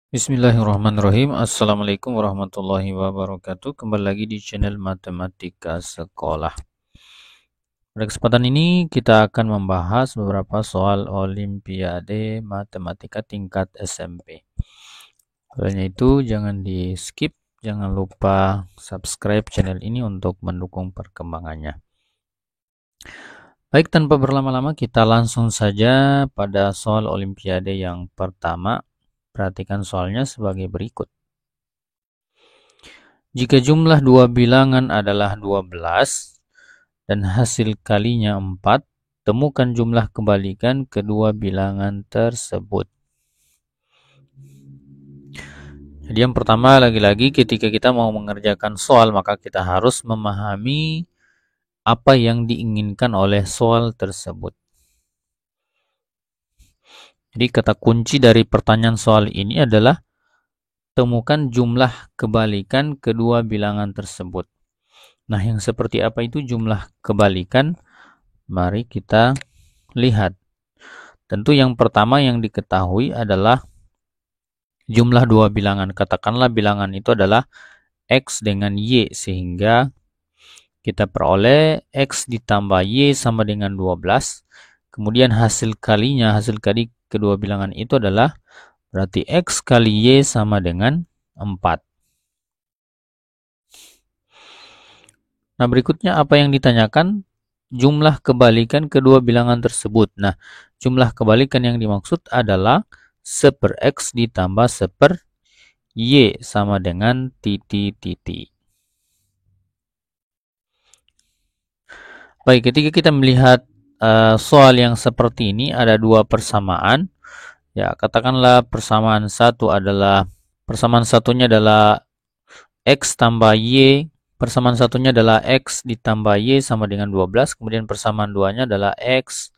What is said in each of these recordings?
Bismillahirrahmanirrahim. Assalamualaikum warahmatullahi wabarakatuh. Kembali lagi di channel Matematika Sekolah. Pada kesempatan ini kita akan membahas beberapa soal Olimpiade Matematika tingkat SMP. Olehnya itu jangan di skip, jangan lupa subscribe channel ini untuk mendukung perkembangannya. Baik, tanpa berlama-lama kita langsung saja pada soal Olimpiade yang pertama. Perhatikan soalnya sebagai berikut. Jika jumlah dua bilangan adalah 12 dan hasil kalinya 4, temukan jumlah kebalikan kedua bilangan tersebut. Jadi yang pertama, lagi-lagi ketika kita mau mengerjakan soal, maka kita harus memahami apa yang diinginkan oleh soal tersebut. Jadi kata kunci dari pertanyaan soal ini adalah temukan jumlah kebalikan kedua bilangan tersebut. Nah, yang seperti apa itu jumlah kebalikan? Mari kita lihat. Tentu yang pertama yang diketahui adalah jumlah dua bilangan. Katakanlah bilangan itu adalah X dengan Y, sehingga kita peroleh X ditambah Y sama dengan 12. Kemudian hasil kali kedua bilangan itu adalah berarti X kali Y sama dengan 4. Nah, berikutnya apa yang ditanyakan? Jumlah kebalikan kedua bilangan tersebut. Nah, jumlah kebalikan yang dimaksud adalah 1/X ditambah 1/Y sama dengan titik-titik. Baik, ketika kita melihat soal yang seperti ini, ada dua persamaan. Ya, katakanlah persamaan satunya adalah X tambah Y. Persamaan satunya adalah X ditambah Y sama dengan 12. Kemudian persamaan duanya adalah X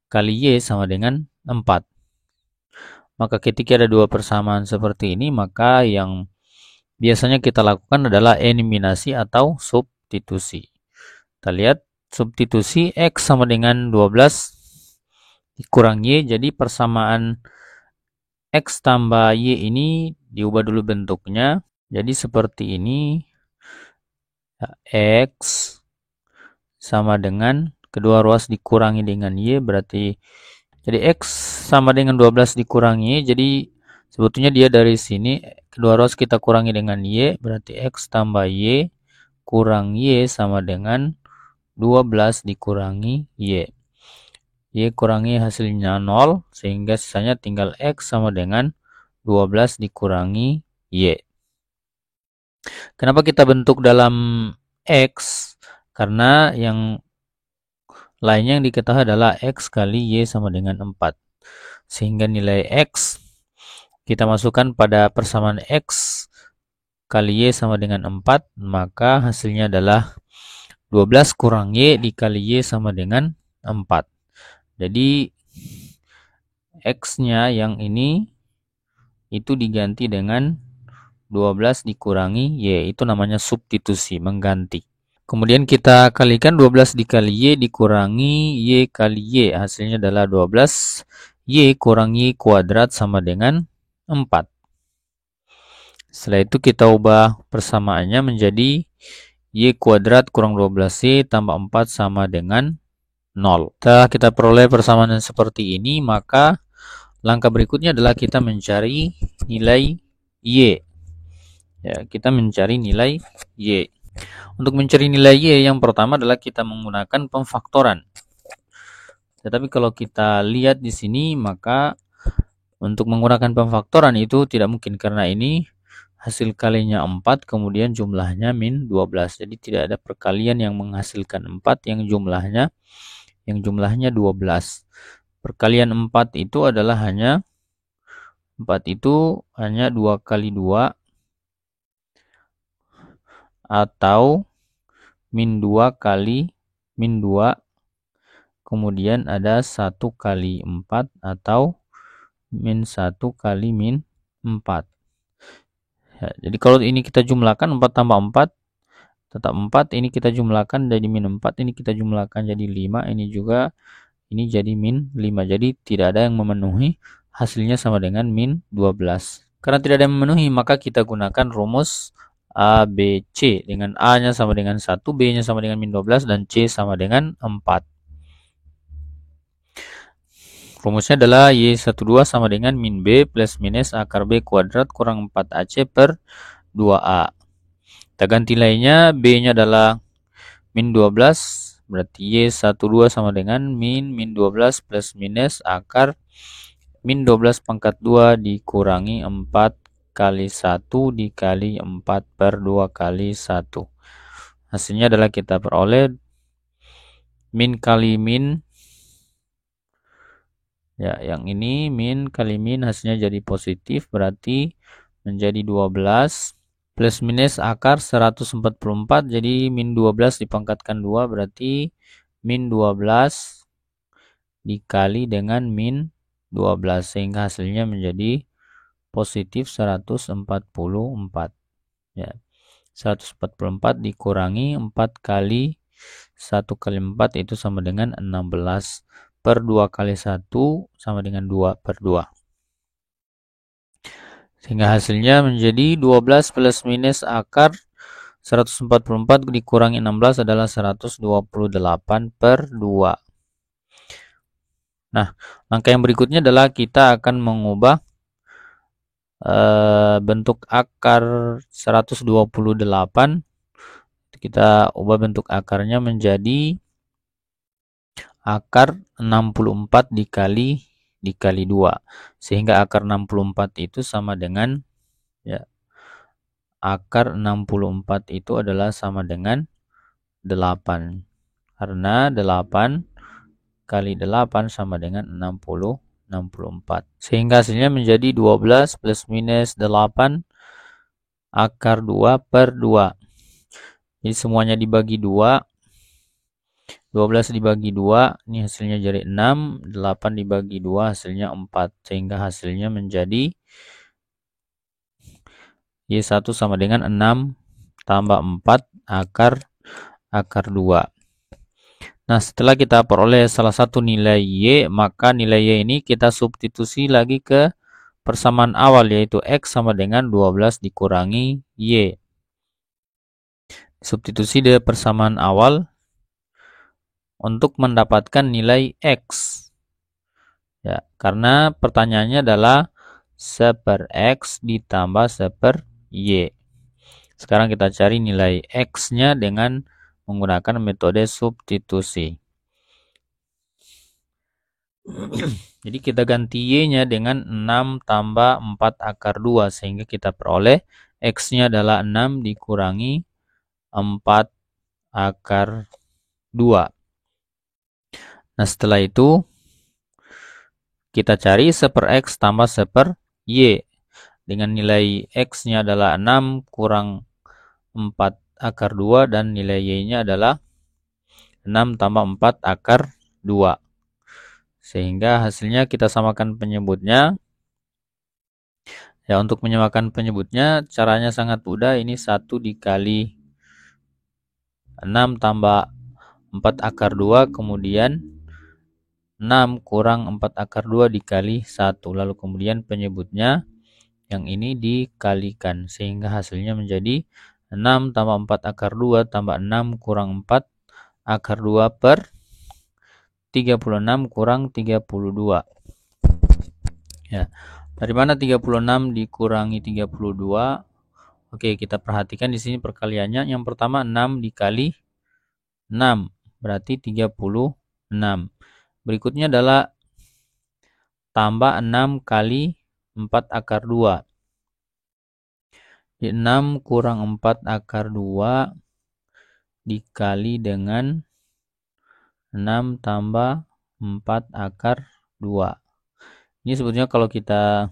kali Y sama dengan 4. Maka ketika ada dua persamaan seperti ini, maka yang biasanya kita lakukan adalah eliminasi atau substitusi. Kita lihat substitusi X sama dengan 12 dikurang Y. Jadi persamaan X tambah Y ini diubah dulu bentuknya. Jadi seperti ini. X sama dengan kedua ruas dikurangi dengan Y, berarti jadi X sama dengan 12 dikurangi Y, jadi sebetulnya dia dari sini kedua ruas kita kurangi dengan Y, berarti X tambah Y kurang Y sama dengan 12 dikurangi Y. Y kurangi hasilnya 0, sehingga sisanya tinggal X sama dengan 12 dikurangi Y. Kenapa kita bentuk dalam X? Karena yang lainnya yang diketahui adalah X kali Y sama dengan 4. Sehingga nilai X kita masukkan pada persamaan X kali Y sama dengan 4. Maka hasilnya adalah 12 kurang Y dikali Y sama dengan 4. Jadi X-nya yang ini itu diganti dengan 12 dikurangi Y, itu namanya substitusi, mengganti. Kemudian kita kalikan 12 dikali Y dikurangi Y kali Y, hasilnya adalah 12 Y kurang Y kuadrat sama dengan 4. Setelah itu kita ubah persamaannya menjadi Y kuadrat kurang 12Y tambah 4 sama dengan 0. Setelah kita peroleh persamaan seperti ini, maka langkah berikutnya adalah kita mencari nilai Y. Ya, kita mencari nilai Y. Untuk mencari nilai Y, yang pertama adalah kita menggunakan pemfaktoran. Tetapi kalau kita lihat di sini, maka untuk menggunakan pemfaktoran itu tidak mungkin, karena ini hasil kalinya 4, kemudian jumlahnya min 12. Jadi tidak ada perkalian yang menghasilkan 4 yang jumlahnya 12. Perkalian 4 itu adalah hanya 2 kali 2 atau min 2 kali min 2, kemudian ada 1 kali 4 atau min 1 kali min 4. Ya, jadi kalau ini kita jumlahkan 4 tambah 4 tetap 4, ini kita jumlahkan jadi min 4, ini kita jumlahkan jadi 5, ini jadi min 5. Jadi tidak ada yang memenuhi, hasilnya sama dengan min 12. Karena tidak ada yang memenuhi, maka kita gunakan rumus A, B, C. Dengan A-nya sama dengan 1, B-nya sama dengan min 12, dan C sama dengan 4. Rumusnya adalah Y12 sama dengan min B plus minus akar B kuadrat kurang 4AC per 2A. Kita ganti nilainya, B-nya adalah min 12, berarti Y12 sama dengan min 12 plus minus akar min 12 pangkat 2 dikurangi 4 kali 1 dikali 4 per 2 kali 1. Hasilnya adalah kita peroleh min kali min. Ya, yang ini min kali min hasilnya jadi positif, berarti menjadi 12 plus minus akar 144, jadi min 12 dipangkatkan 2 berarti min 12 dikali dengan min 12 sehingga hasilnya menjadi positif 144. Ya. 144 dikurangi 4 kali 1 kali 4 itu sama dengan 16 per 2 kali 1 sama dengan 2 per 2. Sehingga hasilnya menjadi 12 plus minus akar 144 dikurangi 16 adalah 128 per 2. Nah, langkah yang berikutnya adalah kita akan mengubah bentuk akar 128. Kita ubah bentuk akarnya menjadi akar 64 dikali 2. Sehingga akar 64 itu sama dengan, ya, akar 64 itu adalah sama dengan 8. Karena 8 kali 8 sama dengan 64. Sehingga hasilnya menjadi 12 plus minus 8 akar 2 per 2. Jadi semuanya dibagi 2. 12 dibagi 2, ini hasilnya jadi 6. 8 dibagi 2 hasilnya 4. Sehingga hasilnya menjadi Y1 sama dengan 6 tambah 4 akar 2. Nah, setelah kita peroleh salah satu nilai Y, maka nilai Y ini kita substitusi lagi ke persamaan awal, yaitu X sama dengan 12 dikurangi Y. Substitusi di persamaan awal untuk mendapatkan nilai X. Ya, karena pertanyaannya adalah 1 per X ditambah 1 per Y. Sekarang kita cari nilai X-nya dengan menggunakan metode substitusi. Jadi kita ganti Y-nya dengan 6 tambah 4 akar 2. Sehingga kita peroleh X-nya adalah 6 dikurangi 4 akar 2. Nah, setelah itu kita cari 1 per X tambah 1 per Y. Dengan nilai X-nya adalah 6 kurang 4 akar 2 dan nilai Y-nya adalah 6 tambah 4 akar 2. Sehingga hasilnya kita samakan penyebutnya. Ya, untuk menyamakan penyebutnya caranya sangat mudah. Ini 1 dikali 6 tambah 4 akar 2, kemudian 6 kurang 4 akar 2 dikali 1. Lalu kemudian penyebutnya yang ini dikalikan. Sehingga hasilnya menjadi 6 tambah 4 akar 2 tambah 6 kurang 4 akar 2 per 36 kurang 32. Ya, dari mana 36 dikurangi 32? Oke, kita perhatikan di sini perkaliannya. Yang pertama 6 dikali 6 berarti 36. Berikutnya adalah tambah 6 kali 4 akar 2. Di 6 kurang 4 akar 2 dikali dengan 6 tambah 4 akar 2. Ini sebetulnya kalau kita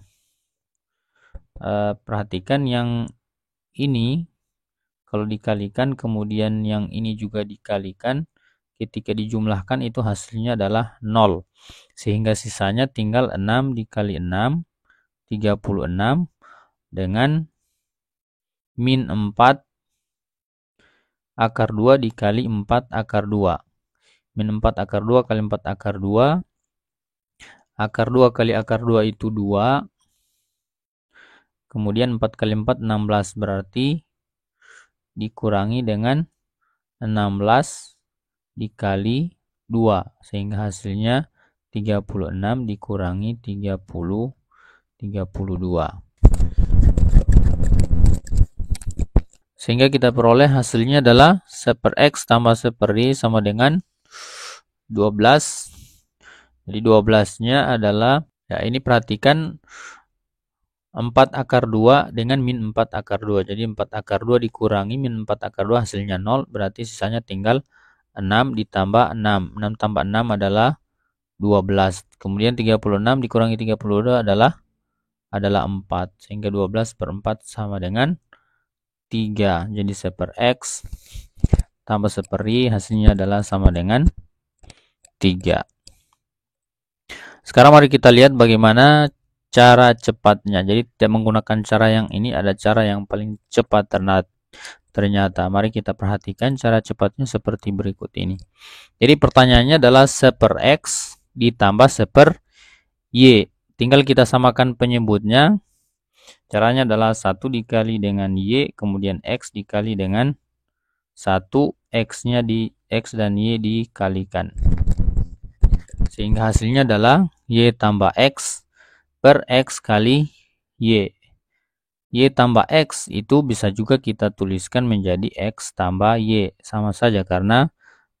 perhatikan yang ini kalau dikalikan kemudian yang ini juga dikalikan, ketika dijumlahkan itu hasilnya adalah 0. Sehingga sisanya tinggal 6 dikali 6, 36 dengan min 4 akar 2 dikali 4 akar 2. Min 4 akar 2 kali 4 akar 2. Akar 2 kali akar 2 itu 2. Kemudian 4 kali 4 16, berarti dikurangi dengan 16 dikali 2, sehingga hasilnya 36 dikurangi 32. Sehingga kita peroleh hasilnya adalah 1/X tambah 1/Y sama dengan 12. Jadi 12-nya adalah, ya ini perhatikan 4/2 dengan min 4/2. Jadi 4/2 dikurangi min 4/2 hasilnya 0, berarti sisanya tinggal 6 ditambah 6. 6 tambah 6 adalah 12. Kemudian 36 dikurangi 32 adalah 4. Sehingga 12/4 sama dengan 3. Jadi 1/X tambah 1/Y hasilnya adalah sama dengan 3. Sekarang mari kita lihat bagaimana cara cepatnya. Jadi tidak menggunakan cara yang ini, ada cara yang paling cepat ternyata. Mari kita perhatikan cara cepatnya seperti berikut ini. Jadi pertanyaannya adalah 1/X ditambah 1/Y. Tinggal kita samakan penyebutnya. Caranya adalah 1 dikali dengan Y, kemudian X dikali dengan 1, X-nya di X dan Y dikalikan. Sehingga hasilnya adalah Y tambah X per X kali Y. Y tambah X itu bisa juga kita tuliskan menjadi X tambah Y. Sama saja karena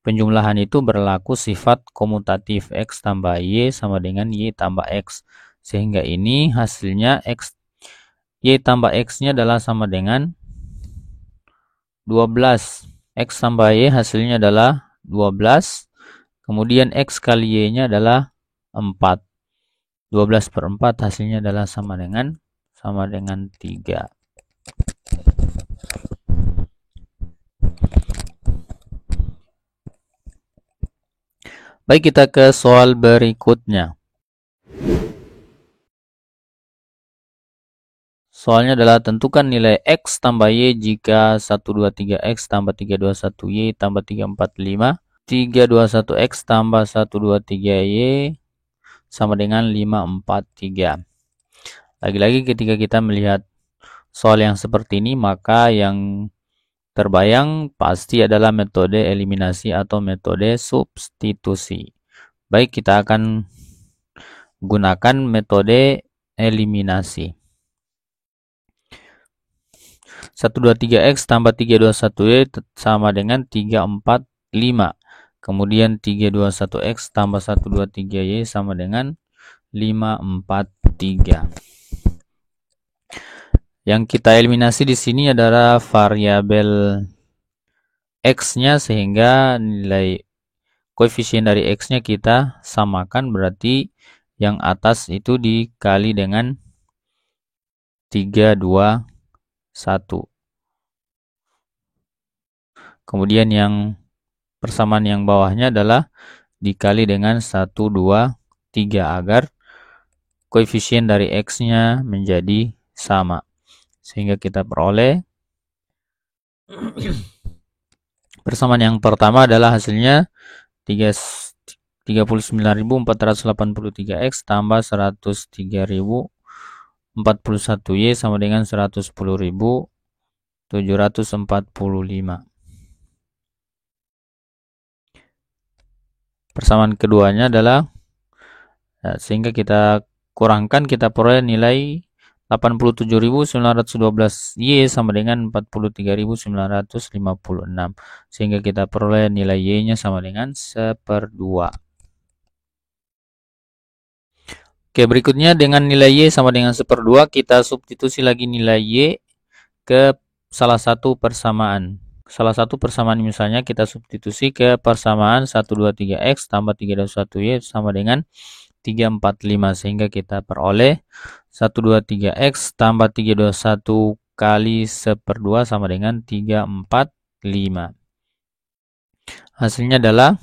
penjumlahan itu berlaku sifat komutatif. X tambah Y sama dengan Y tambah X. Sehingga ini hasilnya X, Y tambah X-nya adalah sama dengan 12. X tambah Y hasilnya adalah 12. Kemudian X kali Y-nya adalah 4. 12/4 hasilnya adalah sama dengan 3. Baik, kita ke soal berikutnya. Soalnya adalah tentukan nilai X tambah Y jika 123X tambah 321Y tambah 345, 321X tambah 123Y sama dengan 543. Lagi-lagi ketika kita melihat soal yang seperti ini, maka yang terbayang pasti adalah metode eliminasi atau metode substitusi. Baik, kita akan gunakan metode eliminasi. 123X tambah 321Y sama dengan 345. Kemudian 321X tambah 123Y sama dengan 543. Yang kita eliminasi di sini adalah variabel X-nya, sehingga nilai koefisien dari X-nya kita samakan, berarti yang atas itu dikali dengan 321. Kemudian yang persamaan yang bawahnya adalah dikali dengan 123 agar koefisien dari X-nya menjadi sama. Sehingga kita peroleh persamaan yang pertama adalah hasilnya 39.483X tambah 103.041Y sama dengan 110.745. Persamaan keduanya adalah, sehingga kita kurangkan, kita peroleh nilai 87.912Y sama dengan 43.956. Sehingga kita peroleh nilai Y-nya sama dengan 1/2. Oke, berikutnya dengan nilai Y sama dengan 1/2, kita substitusi lagi nilai Y ke salah satu persamaan. Salah satu persamaan misalnya kita substitusi ke persamaan 123X tambah 321Y sama dengan 345, sehingga kita peroleh 123X tambah 321 kali 1/2 sama dengan 345. Hasilnya adalah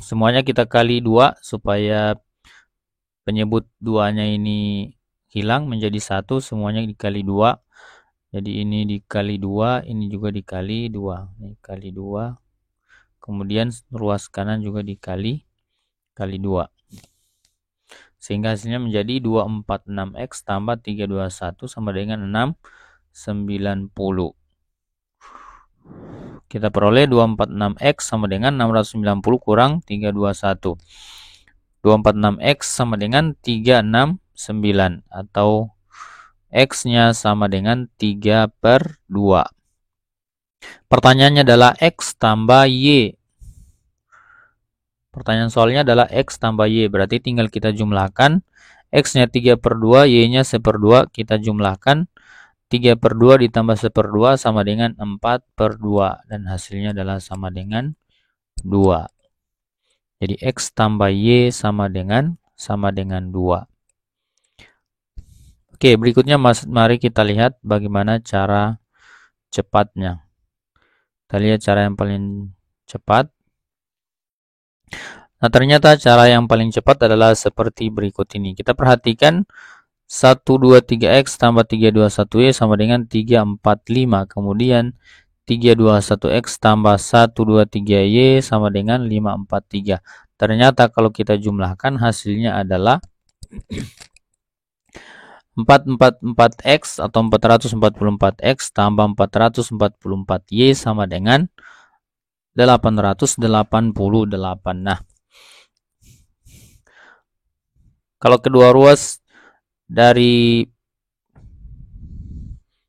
semuanya kita kali 2 supaya penyebut 2-nya ini hilang menjadi 1, semuanya dikali 2. Jadi ini dikali 2, ini juga dikali 2. Ini kali 2. Kemudian ruas kanan juga dikali 2. Sehingga hasilnya menjadi 246X tambah 321 sama dengan 690. Kita peroleh 246X sama dengan 690 kurang 321. 246X sama dengan 369 atau X-nya sama dengan 3/2. Pertanyaannya adalah X tambah Y. Pertanyaan soalnya adalah X tambah Y. Berarti tinggal kita jumlahkan. X-nya 3/2, Y-nya 1/2. Kita jumlahkan. 3/2 ditambah 1/2 sama dengan 4/2. Dan hasilnya adalah sama dengan 2. Jadi X tambah Y sama dengan 2. Oke, berikutnya mari kita lihat bagaimana cara cepatnya. Kita lihat cara yang paling cepat. Nah, ternyata cara yang paling cepat adalah seperti berikut ini. Kita perhatikan 123X tambah 321Y sama dengan 345. Kemudian 321X tambah 123Y sama dengan 543. Ternyata kalau kita jumlahkan hasilnya adalah 444X atau 444X tambah 444Y sama dengan 888. Nah, kalau kedua ruas dari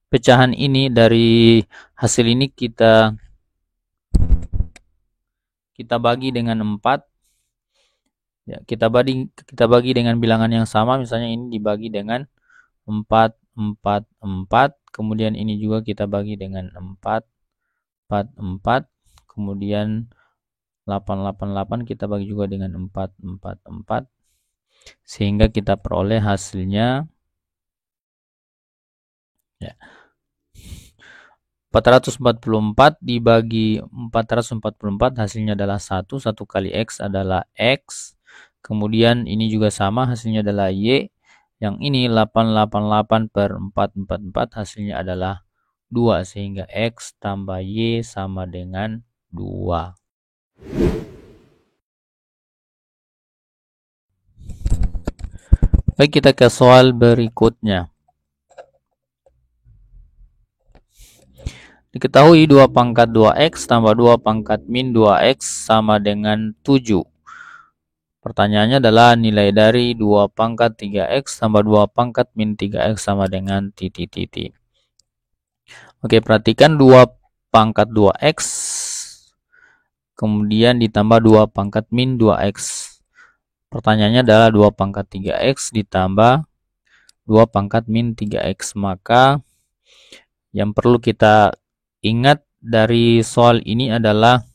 pecahan ini, dari hasil ini kita bagi dengan 4. Ya, kita bagi dengan bilangan yang sama, misalnya ini dibagi dengan 4, 4, 4. Kemudian ini juga kita bagi dengan 4, 4, 4. Kemudian 8, 8, 8 kita bagi juga dengan 4, 4, 4. Sehingga kita peroleh hasilnya ya, 444 dibagi 444 hasilnya adalah 1. 1 kali X adalah X. Kemudian ini juga sama, hasilnya adalah Y. Yang ini 888/444 hasilnya adalah 2. Sehingga X tambah Y sama dengan 2. Baik, kita ke soal berikutnya. Diketahui 2 pangkat 2X tambah 2 pangkat min 2X sama dengan 7. Pertanyaannya adalah nilai dari 2 pangkat 3X tambah 2 pangkat min 3X sama dengan titik-titik. Oke, perhatikan 2 pangkat 2X kemudian ditambah 2 pangkat min 2X. Pertanyaannya adalah 2 pangkat 3X ditambah 2 pangkat min 3X. Maka yang perlu kita ingat dari soal ini adalah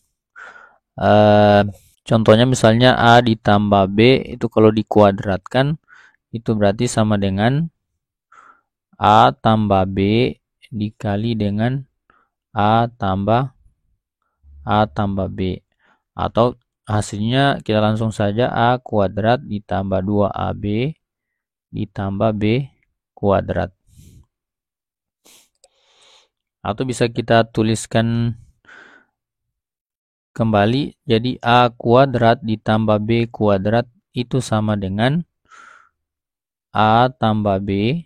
contohnya misalnya A ditambah B itu kalau dikuadratkan itu berarti sama dengan A tambah B dikali dengan A tambah B. Atau hasilnya kita langsung saja A kuadrat ditambah 2AB ditambah B kuadrat. Atau bisa kita tuliskan kembali, jadi A kuadrat ditambah B kuadrat itu sama dengan A tambah B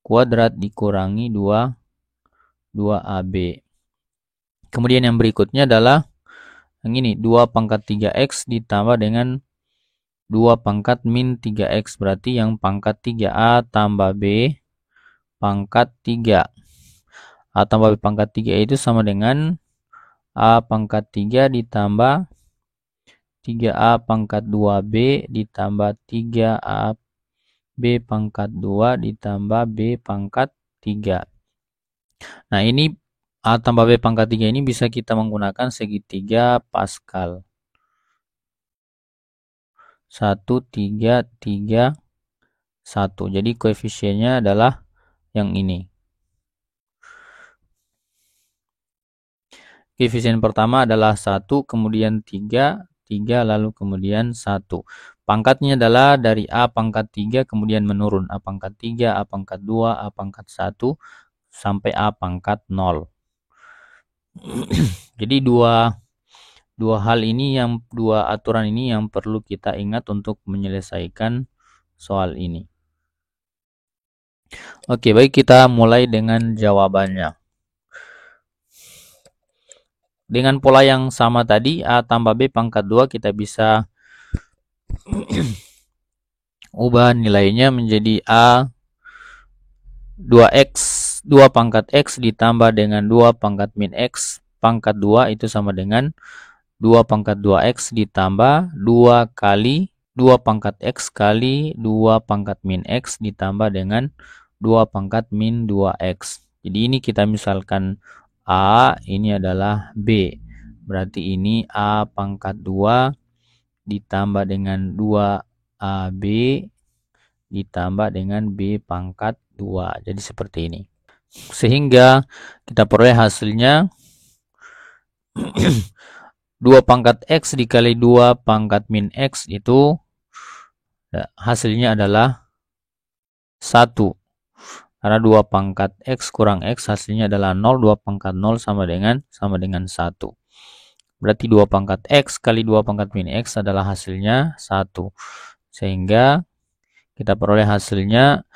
kuadrat dikurangi 2AB. Kemudian yang berikutnya adalah yang ini, 2 pangkat 3X ditambah dengan 2 pangkat min 3X. Berarti yang pangkat 3A tambah B pangkat 3. A tambah B pangkat 3 itu sama dengan A pangkat 3 ditambah 3A pangkat 2B ditambah 3A B pangkat 2 ditambah B pangkat 3. Nah, ini A tambah B pangkat 3 ini bisa kita menggunakan segitiga Pascal. 1, 3, 3, 1. Jadi koefisiennya adalah yang ini. Koefisien pertama adalah 1, kemudian 3, 3, lalu kemudian 1. Pangkatnya adalah dari A pangkat 3, kemudian menurun. A pangkat 3, A pangkat 2, A pangkat 1, sampai A pangkat 0. Jadi dua hal ini, dua aturan ini yang perlu kita ingat untuk menyelesaikan soal ini. Oke, baik, kita mulai dengan jawabannya. Dengan pola yang sama tadi, A tambah B pangkat 2, kita bisa ubah nilainya menjadi A 2X, 2 pangkat X ditambah dengan 2 pangkat min X pangkat 2 itu sama dengan 2 pangkat 2X ditambah 2 kali 2 pangkat X kali 2 pangkat min X ditambah dengan 2 pangkat min 2X. Jadi ini kita misalkan A, ini adalah B. Berarti ini A pangkat 2 ditambah dengan 2AB ditambah dengan B pangkat 2. Jadi seperti ini. Sehingga kita peroleh hasilnya 2 pangkat X dikali 2 pangkat min X itu hasilnya adalah 1. Karena 2 pangkat X kurang X hasilnya adalah 0. 2 pangkat 0 sama dengan 1. Berarti 2 pangkat X kali 2 pangkat min X adalah hasilnya 1. Sehingga kita peroleh hasilnya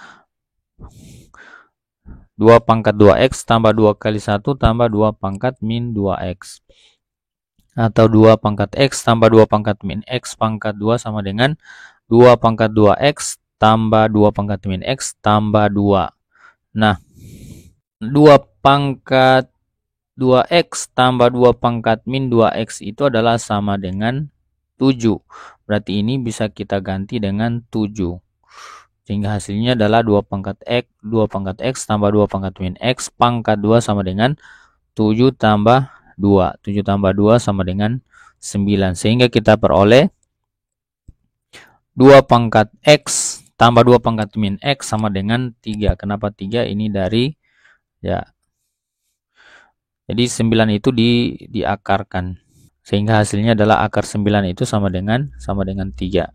2 pangkat 2X tambah 2 kali 1 tambah 2 pangkat min 2X. Atau 2 pangkat X tambah 2 pangkat min X pangkat 2 sama dengan 2 pangkat 2X tambah 2 pangkat min X tambah 2. Nah, 2 pangkat 2X tambah 2 pangkat min 2X itu adalah sama dengan 7. Berarti ini bisa kita ganti dengan 7. Sehingga hasilnya adalah 2 pangkat X tambah 2 pangkat min X pangkat 2 sama dengan 7 tambah 2. 7 tambah 2 sama dengan 9. Sehingga kita peroleh 2 pangkat X tambah 2 pangkat min X sama dengan 3. Kenapa 3? Ini dari, ya, jadi 9 itu diakarkan. Sehingga hasilnya adalah akar 9 itu sama dengan 3.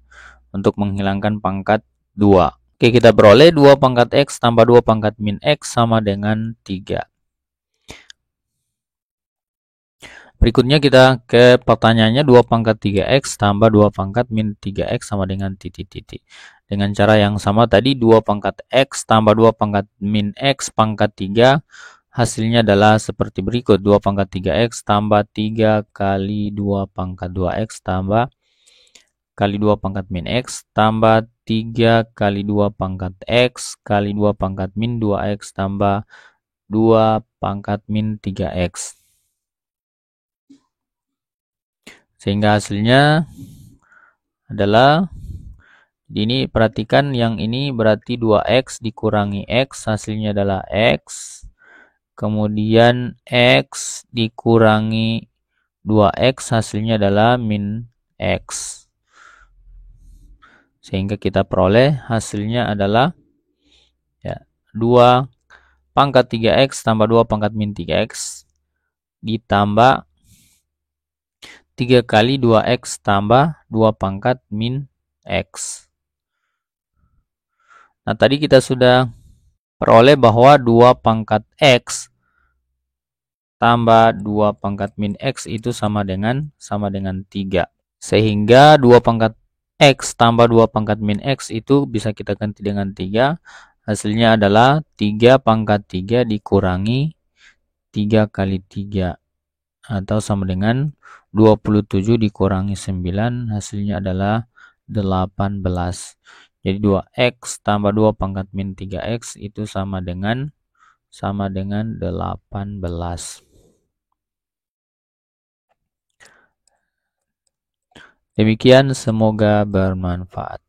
Untuk menghilangkan pangkat 2. Oke, kita peroleh 2 pangkat X tambah 2 pangkat min X sama dengan 3. Berikutnya kita ke pertanyaannya 2 pangkat 3X tambah 2 pangkat min 3X sama dengan titik-titik. Dengan cara yang sama tadi 2 pangkat X tambah 2 pangkat min X pangkat 3 hasilnya adalah seperti berikut. 2 pangkat 3X tambah 3 kali 2 pangkat 2X tambah kali 2 pangkat min X tambah 3 kali 2 pangkat X kali 2 pangkat min 2X tambah 2 pangkat min 3X. Sehingga hasilnya adalah, ini perhatikan yang ini berarti 2X dikurangi X, hasilnya adalah X. Kemudian X dikurangi 2X, hasilnya adalah min X. Sehingga kita peroleh hasilnya adalah, ya, 2 pangkat 3X tambah 2 pangkat min 3X ditambah 3 kali 2X tambah 2 pangkat min X. Nah, tadi kita sudah peroleh bahwa 2 pangkat X tambah 2 pangkat min X itu sama dengan 3. Sehingga 2 pangkat X tambah 2 pangkat min X itu bisa kita ganti dengan 3. Hasilnya adalah 3 pangkat 3 dikurangi 3 kali 3. Atau sama dengan 27 dikurangi 9, hasilnya adalah 18. Jadi 2X tambah 2 pangkat min 3X itu sama dengan 18. Demikian, semoga bermanfaat.